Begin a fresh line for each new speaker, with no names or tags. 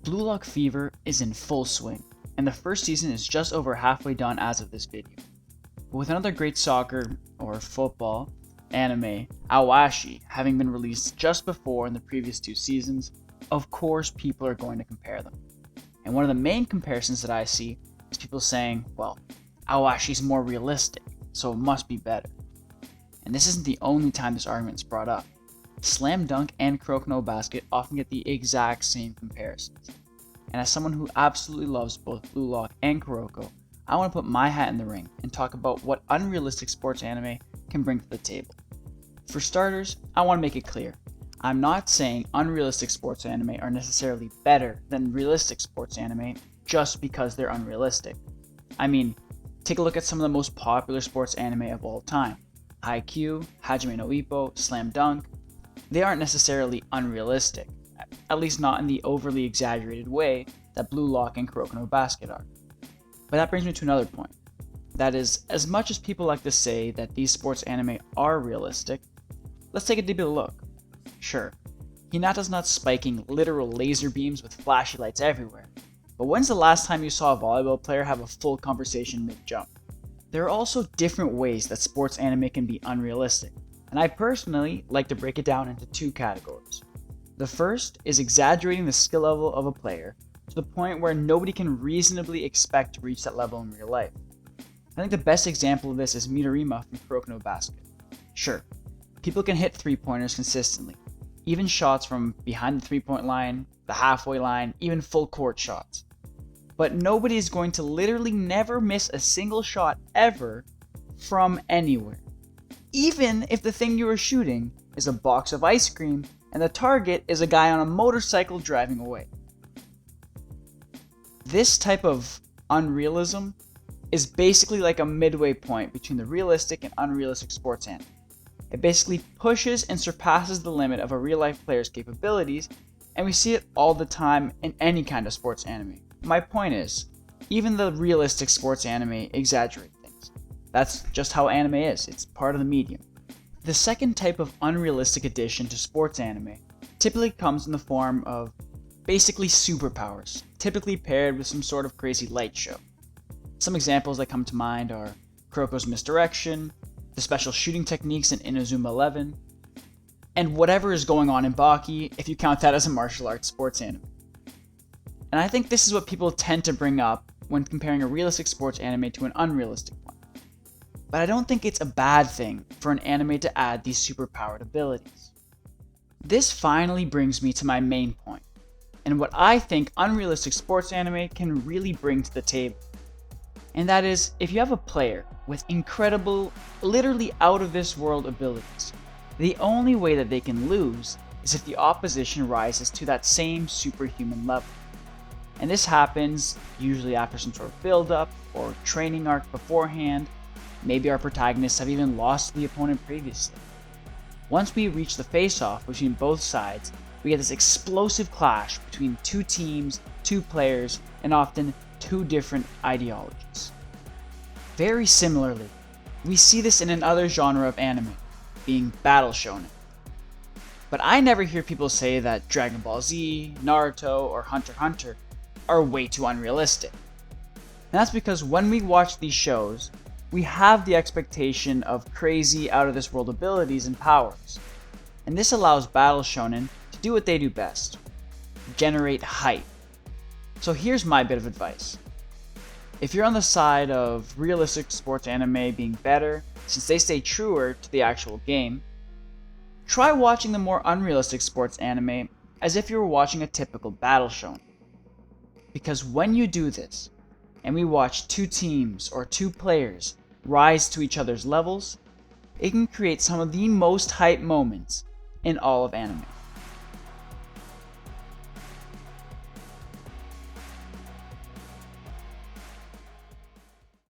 Blue Lock Fever is in full swing, and the first season is just over halfway done as of this video. But with another great soccer, or football, anime, Awashi, having been released just before in the previous two seasons, of course people are going to compare them. And one of the main comparisons that I see is people saying, well, Awashi's more realistic, so it must be better. And this isn't the only time this argument is brought up. Slam Dunk and Kuroko no Basket often get the exact same comparisons. And as someone who absolutely loves both Blue Lock and Kuroko, I want to put my hat in the ring and talk about what unrealistic sports anime can bring to the table. For starters, I want to make it clear, I'm not saying unrealistic sports anime are necessarily better than realistic sports anime just because they're unrealistic. I mean, take a look at some of the most popular sports anime of all time. Haikyuu, Hajime no Ippo, Slam Dunk. They aren't necessarily unrealistic, at least not in the overly exaggerated way that Blue Lock and Kuroko no Basket are. But that brings me to another point. That is, as much as people like to say that these sports anime are realistic, let's take a deeper look. Sure, Hinata's not spiking literal laser beams with flashy lights everywhere, but when's the last time you saw a volleyball player have a full conversation mid-jump? There are also different ways that sports anime can be unrealistic, and I personally like to break it down into two categories. The first is exaggerating the skill level of a player to the point where nobody can reasonably expect to reach that level in real life. I think the best example of this is Midorima from Kuroko no Basket. Sure, people can hit three-pointers consistently, even shots from behind the three-point line, the halfway line, even full court shots. But nobody is going to literally never miss a single shot ever from anywhere. Even if the thing you are shooting is a box of ice cream and the target is a guy on a motorcycle driving away. This type of unrealism is basically like a midway point between the realistic and unrealistic sports anime. It basically pushes and surpasses the limit of a real-life player's capabilities, and we see it all the time in any kind of sports anime. My point is, even the realistic sports anime exaggerate things. That's just how anime is, it's part of the medium. The second type of unrealistic addition to sports anime typically comes in the form of basically superpowers, typically paired with some sort of crazy light show. Some examples that come to mind are Kuroko's misdirection, the special shooting techniques in Inazuma 11, and whatever is going on in Baki, if you count that as a martial arts sports anime. And I think this is what people tend to bring up when comparing a realistic sports anime to an unrealistic one. But I don't think it's a bad thing for an anime to add these superpowered abilities. This finally brings me to my main point, and what I think unrealistic sports anime can really bring to the table. And that is, if you have a player with incredible, literally out of this world abilities, the only way that they can lose is if the opposition rises to that same superhuman level. And this happens usually after some sort of build-up or training arc beforehand. Maybe our protagonists have even lost to the opponent previously. Once we reach the face-off between both sides, we get this explosive clash between two teams, two players, and often two different ideologies. Very similarly, we see this in another genre of anime, being battle shonen. But I never hear people say that Dragon Ball Z, Naruto, or Hunter x Hunter are way too unrealistic. And that's because when we watch these shows, we have the expectation of crazy out-of-this-world abilities and powers. And this allows battle shonen to do what they do best: generate hype. So here's my bit of advice. If you're on the side of realistic sports anime being better, since they stay truer to the actual game, try watching the more unrealistic sports anime as if you were watching a typical battle shonen. Because when you do this, and we watch two teams or two players rise to each other's levels, it can create some of the most hype moments in all of anime.